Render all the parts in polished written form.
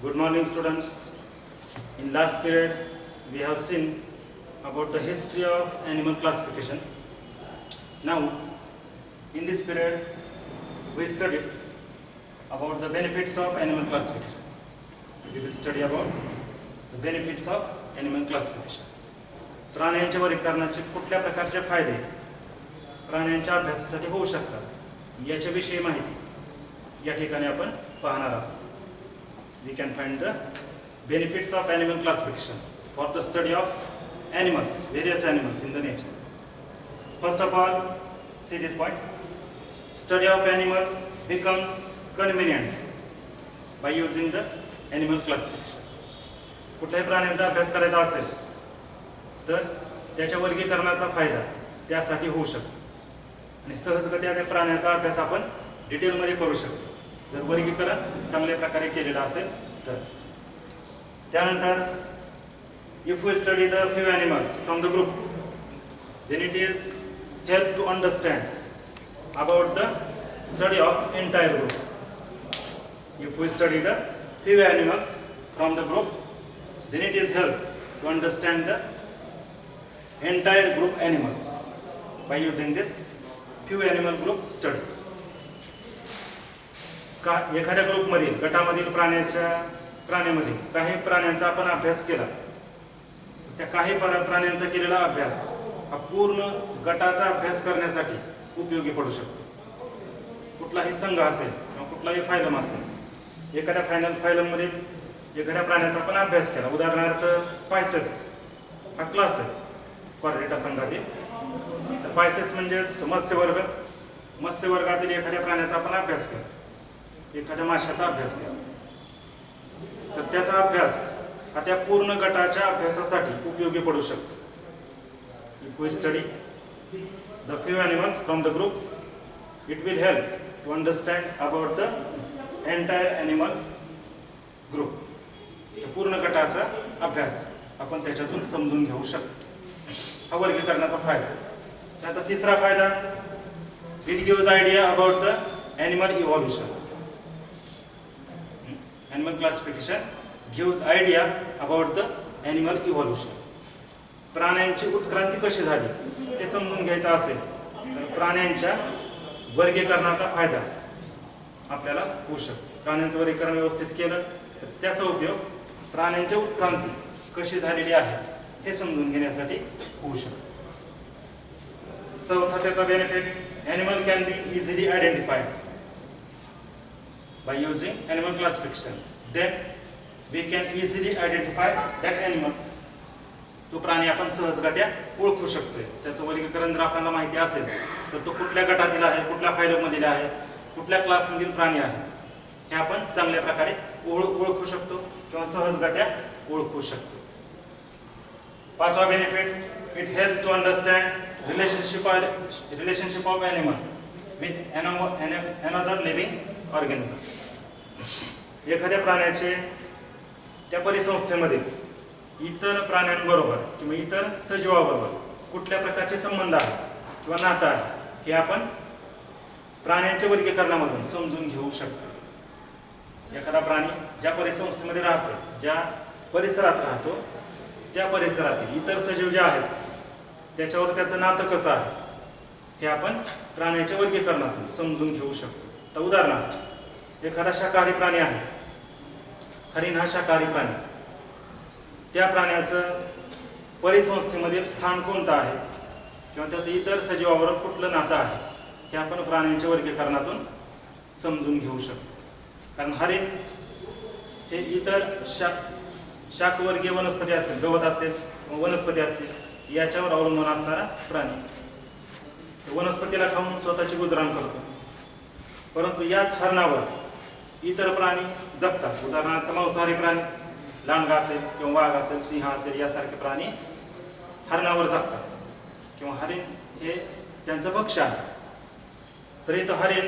Good morning, students. In last period, we have seen about the history of animal classification. Now, in this period, we studied about the benefits of animal classification. We will study about the benefits of animal classification. प्राण्यांच्या वर्गीकरणाचे कुठल्या प्रकारचे फायदे प्राण्यांच्या अभ्यासासाठी होऊ शकतात याच्याविषयी माहिती या ठिकाणी आपण पाहणार आहोत. We can find the benefits of animal classification for the study of animals, various animals in the nature. First of all, see this point. Study of animal becomes convenient by using the animal classification. कुठल्याही प्राण्यांचा अभ्यास करायचा असेल तर त्याच्या वर्गीकरणाचा फायदा त्यासाठी होऊ शकतो आणि सहजगत्या त्या प्राण्याचा अभ्यास आपण डिटेलमध्ये करू शकतो जर वर्गीकरण चांगल्या प्रकारे केलेलं असेल तर. त्यानंतर if we study the few animals from the group, then it is help to understand about the study of entire group. If we study the few animals from the group, then it is help to understand the entire group animals by using this few animal group study. एखाद्या ग्रुपमधील गटामधील प्राण्यामध्ये काही प्राण्यांचा आपण अभ्यास केला त्या काही प्राण्यांचा केलेला अभ्यास हा पूर्ण गटाचा अभ्यास करण्यासाठी उपयोगी पडू शकतो. कुठलाही संघ असेल किंवा कुठलाही फायलम असेल एखाद्या फायलममध्ये एखाद्या प्राण्याचा आपण अभ्यास केला उदाहरणार्थ पायसेस हा क्लास आहे कॉर्डेटा संघातील. तर पायसेस म्हणजेच मत्स्यवर्गातील एखाद्या प्राण्याचा आपण अभ्यास केला एखाद्या माशाचा अभ्यास केला तर त्याचा अभ्यास हा त्या पूर्ण गटाच्या अभ्यासासाठी उपयोगी पडू शकतो. If we study the few animals from the group, it will help to understand about the entire animal group. पूर्ण गटाचा अभ्यास आपण त्याच्यातून समजून घेऊ शकतो. हा वर्गीकरणाचा फायदा. त्यानंतर तिसरा फायदा, it gives idea about the animal evolution. Animal classification gives idea about the animal evolution. प्राण्यांची उत्क्रांती कशी झाली ते समजून घ्यायचं असेल तर प्राण्यांच्या वर्गीकरणाचा फायदा आपल्याला होऊ शकतो. प्राण्यांचं वर्गीकरण व्यवस्थित केलं तर त्याचा उपयोग प्राण्यांची उत्क्रांती कशी झालेली आहे हे समजून घेण्यासाठी होऊ शकतो. चौथा त्याचा benefit, animal can be easily identified by using animal classification. Then we can easily identify that animal. तो प्राणी आपण सहजगत्या ओळखू शकतोय. त्याचं वर्गीकरण जर आपल्याला माहिती असेल तर तो कुठल्या गटातील आहे कुठल्या फायलमधील आहे कुठल्या क्लासमधील प्राणी आहे हे आपण चांगल्या प्रकारे ओळखू शकतो किंवा सहजगत्या ओळखू शकतो. पाचवा benefit, it help to understand relationship of animal with another living organisms. एखाद्या प्राण्याचे त्या परिसंस्थेमध्ये इतर प्राण्यांबरोबर किंवा इतर सजीवाबरोबर कुठल्या प्रकारचे संबंध आहे किंवा नातं आहे हे आपण प्राण्यांच्या वर्गीकरणामधून समजून घेऊ शकतो. एखादा प्राणी ज्या परिसंस्थेमध्ये राहतो ज्या परिसरात राहतो त्या परिसरातील इतर सजीव जे आहेत त्याच्यावर त्याचं नातं कसं आहे हे आपण प्राण्याच्या वर्गीकरणातून समजून घेऊ शकतो. तर उदाहरणार्थ एखादा शाकाहारी प्राणी आहे, हरिण हा शाकाहारी प्राणी, त्या प्राण्याचं परिसंस्थेमधील स्थान कोणतं आहे किंवा त्याचं इतर सजीवाबरोबर कुठलं नातं आहे हे आपण प्राण्यांच्या वर्गीकरणातून समजून घेऊ शकतो. कारण हरिण हे इतर शाकवर्गीय वनस्पती असेल गवत असेल वनस्पती असतील याच्यावर अवलंबून असणारा प्राणी वनस्पतीला खाऊन स्वतःची गुजराण करतो. परंतु याच हरणावर इतर प्राणी जगतात. उदाहरणार्थ मांसाहारी प्राणी लांडगा असेल किंवा वाघ असेल सिंह असेल यासारखे प्राणी हरणावर जगतात किंवा हरिण हे त्यांचं भक्ष्य आहे. तर इथं हरिण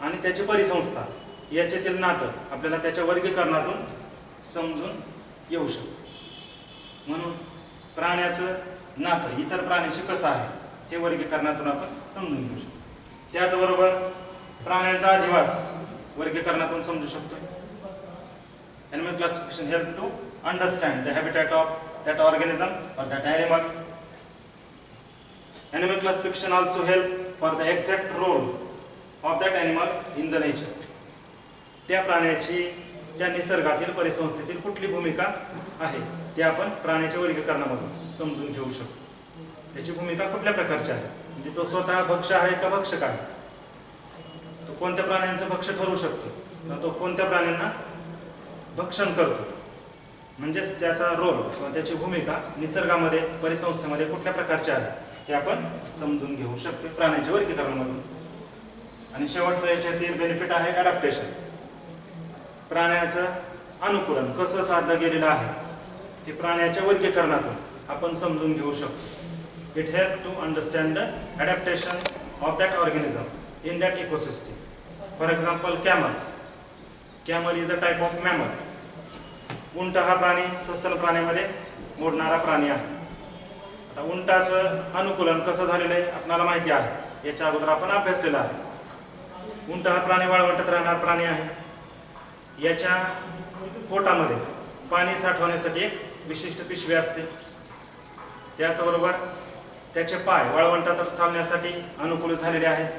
आणि त्याची परिसंस्था याच्यातील नातं आपल्याला त्याच्या वर्गीकरणातून समजून येऊ शकतं. म्हणून प्राण्याचं नातं इतर प्राण्याशी कसं आहे हे वर्गीकरणातून आपण समजून घेऊ शकतो. त्याचबरोबर प्राण्यांचा अधिवास वर्गीकरणातून समजू शकतो. Animal classification help to understand the habitat of that organism or that animal. Animal classification also help for the exact role of that animal in the nature. त्या प्राण्याची त्या निसर्गातील परिसंस्थेतील कुठली भूमिका आहे ते आपण प्राण्याच्या वर्गीकरणामधून समजून घेऊ शकतो. त्याची भूमिका कुठल्या प्रकारची आहे, म्हणजे तो स्वतः भक्ष आहे का भक्षक आहे, तो कोणत्या प्राण्यांचं भक्ष ठरू शकतो किंवा तो कोणत्या प्राण्यांना भक्षण करतो, म्हणजेच त्याचा रोल किंवा त्याची भूमिका निसर्गामध्ये परिसंस्थेमध्ये कुठल्या प्रकारची आहे हे आपण समजून घेऊ शकतो प्राण्यांच्या वर्गीकरणामधून. आणि शेवटचं याच्यातील बेनिफिट आहे अडॅप्टेशन. प्राण्याचं अनुकूलन कसं साधलं गेलेलं आहे हे प्राण्याच्या वर्गीकरणातून आपण समजून घेऊ शकतो. It help to understand the adaptation of that organism in that ecosystem. For example camel. Camel is a type of mammal. उंट हा प्राणी सस्तन प्राण्यामध्ये मोडणारा प्राणी आहे. आता उंटाचं अनुकूलन कसं झालेलं आहे आपल्याला माहिती आहे, याच्या अगोदर आपण अभ्यासलेला आहे. उंट हा प्राणी वाळवंटात राहणारा प्राणी आहे. याच्या पोटामध्ये पाणी साठवण्यासाठी एक विशिष्ट पिशवी असते. त्याचबरोबर त्याचे पाय वाळवंटात चालण्यासाठी अनुकूल झालेले आहेत.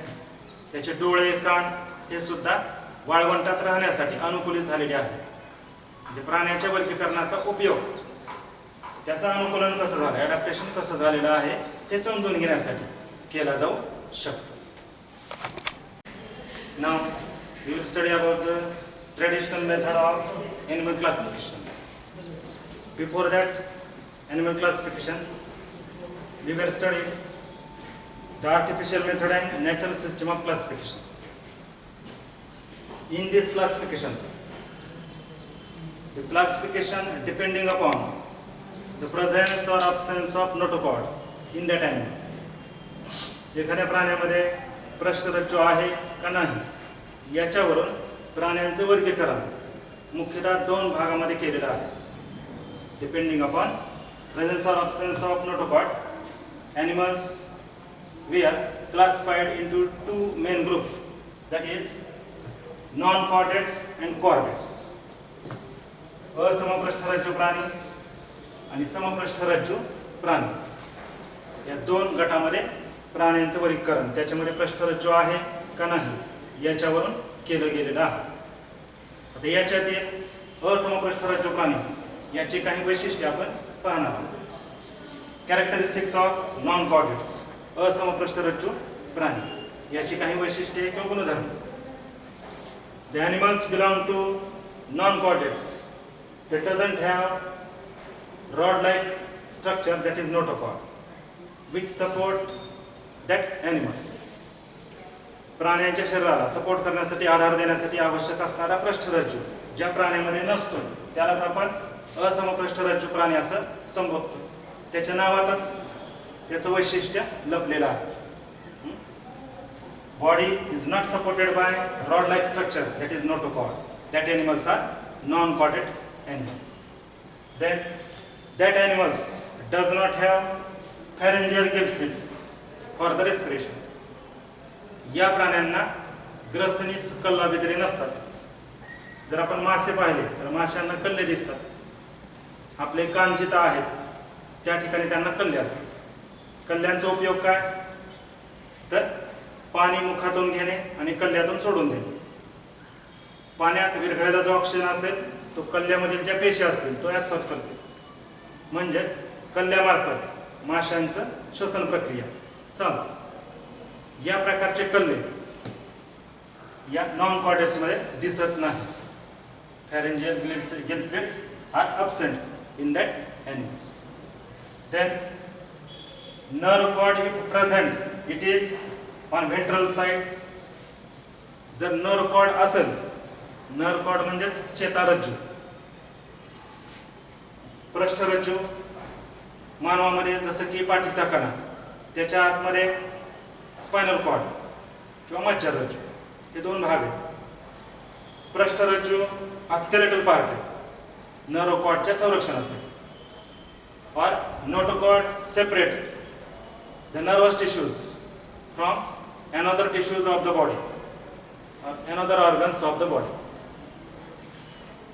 त्याचे डोळे कान हे सुद्धा वाळवंटात राहण्यासाठी अनुकूलित झालेले आहेत. म्हणजे प्राण्याच्या वर्गीकरणाचा उपयोग त्याचं अनुकूलन कसं झालं, अडॅप्टेशन कसं झालेलं आहे हे समजून घेण्यासाठी केला जाऊ शकतो. Now we will study about the traditional method of animal classification. Before that animal classification, we were studying the artificial method and natural system of classification. In this classification, the classification depending upon the presence or absence of notochord in that animal. एखाद्या प्राण्यामध्ये पृष्ठरज्जू आहे का नाही याच्यावरून प्राण्यांचे वर्गीकरण मुख्यतः दोन भागामध्ये केलेलं आहे. Depending upon presence or absence of notochord, animals we are classified into two main group, that is non chordates and chordates. असमपृष्ठरज्जू प्राणी आणि समपृष्ठरज्जू प्राणी या दोन गटामध्ये प्राण्यांचं वर्गीकरण त्याच्यामध्ये पृष्ठरज्जू आहे का नाही याच्यावरून केलं गेलेलं आहे. आता याच्यातील असमपृष्ठरज्जू प्राणी याची काही वैशिष्ट्ये आपण पाहणार आहोत. Characteristics of non chordates. असमपृष्ठरज्जू प्राणी याची काही वैशिष्ट्ये किंवा गुणधर्म. The animals belong to non chordates that doesn't have rod-like structure, that is notochord, which support that animals. प्राण्याच्या शरीराला सपोर्ट करण्यासाठी आधार देण्यासाठी आवश्यक असणारा पृष्ठरज्जू ज्या प्राण्यामध्ये नसतो त्यालाच आपण असमपृष्ठरज्जू प्राणी असं संबोधतो. त्याच्या नावातच त्याचं वैशिष्ट्य लपलेलं आहे. Body is not supported by रॉड-like structure, that is notochord. That animals are non-chordate animal. Then that animals does not have pharyngeal gill slits for the respiration. या प्राण्यांना ग्रसनीस कल्लाबिद्रे नसतात. जर आपण मासे पाहिले तर माशांना कल्ले दिसतात. आपले कांचिता आहेत त्या ठिकाणी त्यांना कल्ले असतात. कल्ल्यांचा उपयोग काय, तर पाणी मुखातून घेणे आणि कल्ल्यातून सोडून देणे. पाण्यात विरघळलेला जो ऑक्सिजन असेल तो कल्ल्यामधील ज्या पेशी असतील तो ॲब्सॉर्ब करते. म्हणजेच कल्ल्यामार्फत माशांचं श्वसन प्रक्रिया चालते. या प्रकारचे कल्ले या नॉन कॉर्डेट्समध्ये दिसत नाही. pharyngeal gill slits are absent in that animals. Then nerve cord if present, it is on ventral side. जर nerve cord असेल, nerve cord म्हणजेच चेतारज्जू. पृष्ठरज्जू मानवामध्ये जसं की पाठीचा कणा, त्याच्या आतमध्ये स्पायनल कॉर्ड किंवा मज्जारज्जू हे दोन भाग आहेत. पृष्ठरज्जू हा स्केलेटल पार्ट आहे, नर्व कॉर्डच्या संरक्षणासाठी. और notochord separate the nervous tissues from another tissues of the body or another organs of the body.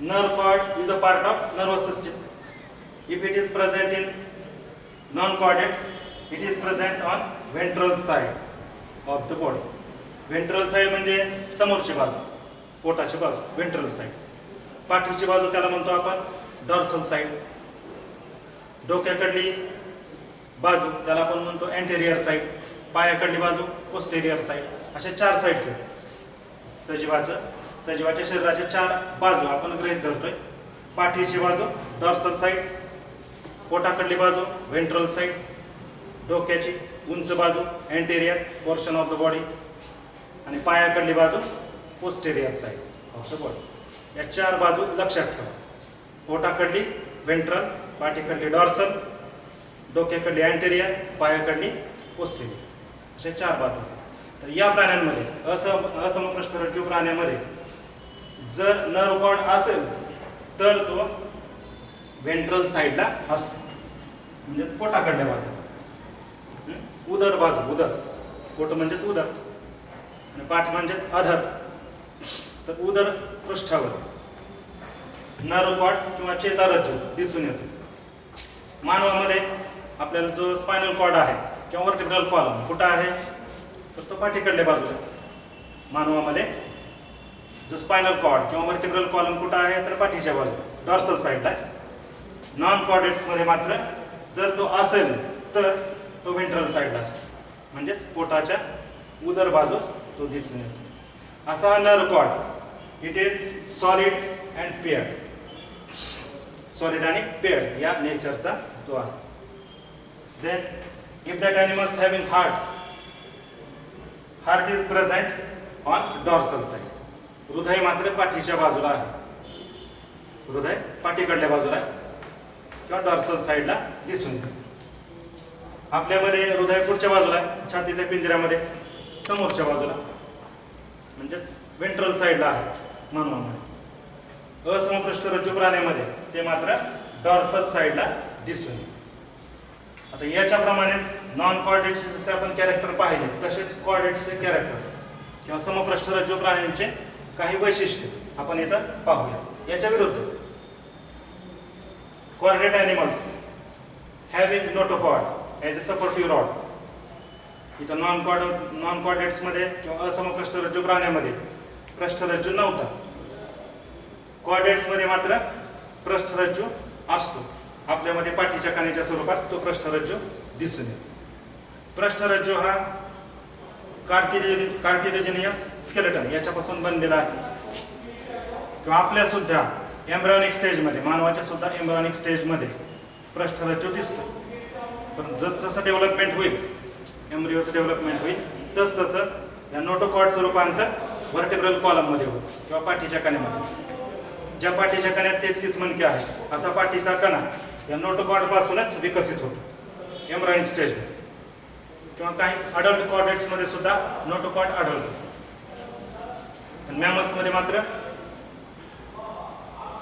nerve cord is a part of nervous system. If it is present in non-chordates, it is present on ventral side of the body. Ventral side म्हणजे समोरची बाजू, पोटाची बाजू, ventral side. पाठीची बाजू त्याला म्हणतो आपण dorsal side. डोक्याकडली बाजू त्याला आपण म्हणतो anterior side. पायाकडली बाजू posterior side. अशा चार साइड्स आहेत. सजीवाच्या शरीराच्या चार बाजू आपण गृहीत धरतोय. पाठीची बाजू डॉर्सल साइड, पोटाकडली बाजू व्हेंट्रल साइड, डोक्याची उंच बाजू anterior portion of the body आणि पायाकडली बाजू posterior side of the body. या चार बाजू लक्षात ठेवा. पोटाकडली व्हेंट्रल, पाठीकडली डॉर्सल, डोक्याकडली अँटेरियर, पायाकडली पोस्टेरियर, अशा चार बाजू. तर या प्राण्यांमध्ये असमपृष्ठरज्जू प्राण्यामध्ये जर नर्व कॉर्ड असेल तर तो व्हेंट्रल साइडला असतो, म्हणजेच पोटाकडल्या बाजूला. उदर बाजू, उदर, पोट म्हणजेच उदर आणि पाठ म्हणजेच अधर. तर उदर पृष्ठावर नर्व कॉर्ड किंवा चेतारज्जू दिसून येतो. मानवामध्ये आपल्याला जो स्पायनल कॉर्ड आहे किंवा वर्टिब्रल कॉलम कुठं आहे तर तो पाठीकडल्या बाजूला. मानवामध्ये जो स्पायनल कॉर्ड किंवा वर्टिब्रल कॉलम कुठं आहे तर पाठीच्या बाजूला डॉर्सल साइडला. नॉन कॉर्डेट्स मध्ये मात्र जर तो असेल तर तो व्हेंट्रल साइडला असतो, म्हणजेच पोटाच्या उदर बाजूस तो दिसून येतो. असा nerve cord it is solid and paired. Solid आणि पेअर्ड या नेचरचा तो आहे. Then if that animals having heart is present on dorsal side. हृदय मात्र पाठीच्या बाजूला आहे. हृदय पाठीकडल्या बाजूला किंवा डॉर्सल साइडला दिसून येते. आपल्यामध्ये हृदय पुढच्या बाजूला, छातीच्या पिंजऱ्यामध्ये समोरच्या बाजूला, म्हणजेच व्हेंट्रल साइडला आहे मानवामध्ये. असमपृष्ठरज्जू प्राण्यामध्ये ते मात्र डॉर्सल साइडला दिसून येते. आता याच्याप्रमाणेच नॉन कॉर्डेट्सचे जसे आपण कॅरेक्टर पाहिले तसेच कॉर्डेट्सचे कॅरेक्टर्स किंवा समपृष्ठरज्जू प्राण्यांचे काही वैशिष्ट्ये आपण इथं पाहूया. याच्या विरुद्ध chordate animals having notochord as a supportive rod. इथं नॉन कॉर्डेट्समध्ये किंवा असमपृष्ठरज्जू प्राण्यामध्ये पृष्ठरज्जू नव्हता. कॉर्डेट्समध्ये मात्र पृष्ठरज्जू असतो. आपल्यामध्ये पाठीच्या कण्याच्या स्वरूपात तो पृष्ठरज्जू दिसून येतो. पृष्ठरज्जू हा कार्टिलेजिनियस स्केलेटन याच्यापासून बनलेला आहे. किंवा आपल्या सुद्धा एम्ब्रायोनिक स्टेजमध्ये, मानवाच्या सुद्धा एम्ब्रायोनिक स्टेजमध्ये पृष्ठरज्जू दिसतो. पण जसं डेव्हलपमेंट होईल, एम्ब्रियोचं डेव्हलपमेंट होईल तसं या नोटोकॉर्डचं रूपांतर वर्टिब्रल कॉलममध्ये होतं किंवा पाठीच्या कण्यामध्ये. ज्या पाठीच्या कण्यात 33 मणके आहेत असा पाठीचा कणा या नोटोकॉर्ड पासूनच विकसित होतो एम्ब्रायोनिक स्टेजमध्ये. किंवा काही अडल्ट कॉर्डेट्समध्ये सुद्धा नोटोकॉर्ड आढळतो. पण मॅमल्समध्ये मात्र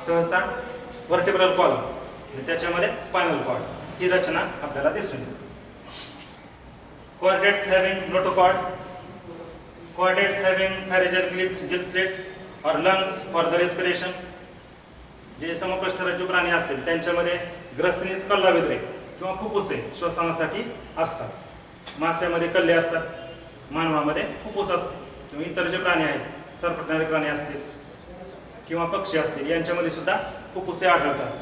सहसा वर्टिब्रल कॉलम आणि त्याच्यामध्ये स्पायनल कॉर्ड ही रचना आपल्याला दिसून येते. Chordates having notochord, chordates having pharyngeal gills और लंग्स फॉर द रेस्पिरेशन. जे समपृष्ठरज्जू प्राणी असतील त्यांच्यामध्ये ग्रसनीस कल्लाविद्रे किंवा फुफ्फुसे श्वसनासाठी असतात. माशामध्ये कल्ले असतात, मानवामध्ये फुफ्फुस असते. किंवा इतर जे प्राणी आहेत, सरपटणारे प्राणी असतील किंवा पक्षी असतील यांच्यामध्ये सुद्धा फुफ्फुसे आढळतात.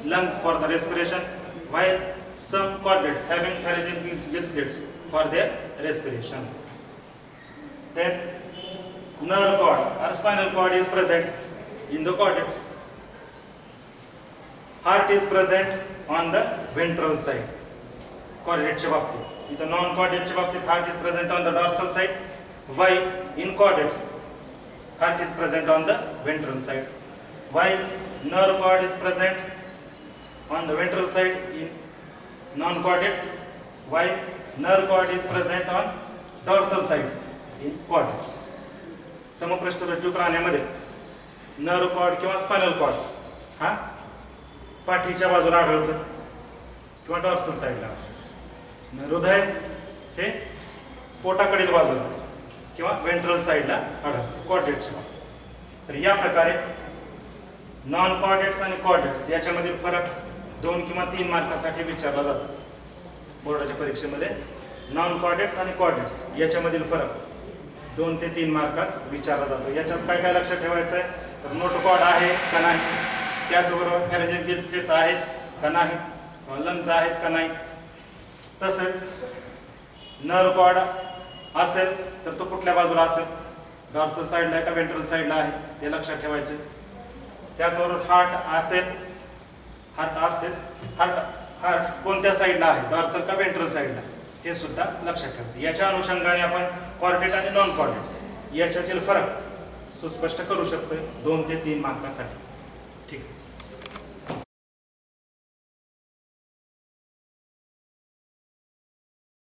Lungs for the respiration, while some chordates having pharyngeal gills for their respiration. Then nerve cord or spinal cord is present in the cortex. Heart is present on the ventral side. Chordateच्या बाबतीत, इथं non कॉर्डेटच्या बाबतीत heart is present on the dorsal side, while in chordates heart is present on the ventral side. While nerve cord is present on the ventral side in non chordates, while nerve cord is present on dorsal side in chordates. समपृष्ठरज्जू प्राण्यामध्ये nerve cord किंवा spinal cord हा पाठीच्या बाजूला आढळतो किंवा dorsal साइडला. हृदय हे पोटाकडील बाजूला किंवा व्हेंट्रल साइडला आढळतो कॉर्डेटच्या. तर या प्रकारे नॉन कॉर्डेट्स आणि कॉर्डेट्स याच्यामधील फरक 2 किंवा 3 मार्कासाठी विचारला जातो बोर्डाच्या परीक्षेमध्ये. नॉन कॉर्डेट्स आणि कॉर्डेट्स याच्यामधील फरक 2 ते 3 मार्कास विचारला जातो. याच्यात काय काय लक्षात ठेवायचं आहे, तर नोटोकॉर्ड आहे का नाही, त्याचबरोबर फॅरेंजियल स्टेट्स आहेत का नाही, लंग्स आहेत का नाही, तसेच नर्व कॉर्ड असेल तर तो कुठल्या बाजूला असेल, डॉर्सल साईडला आहे का वेंट्रल साईडला आहे, ते लक्षात ठेवायचं. त्याचबरोबर हार्ट असेल, हार्ट असतेच, हार्ट कोणत्या साईडला आहे, डॉर्सल का वेंट्रल साईडला, हे सुद्धा लक्षात ठेवायचं. याच्या अनुषंगाने आपण कॉर्डेट आणि नॉन कॉर्डेट्स याच्यातील फरक सुस्पष्ट करू शकतोय 2 ते 3 मार्कासाठी. ठीक आहे.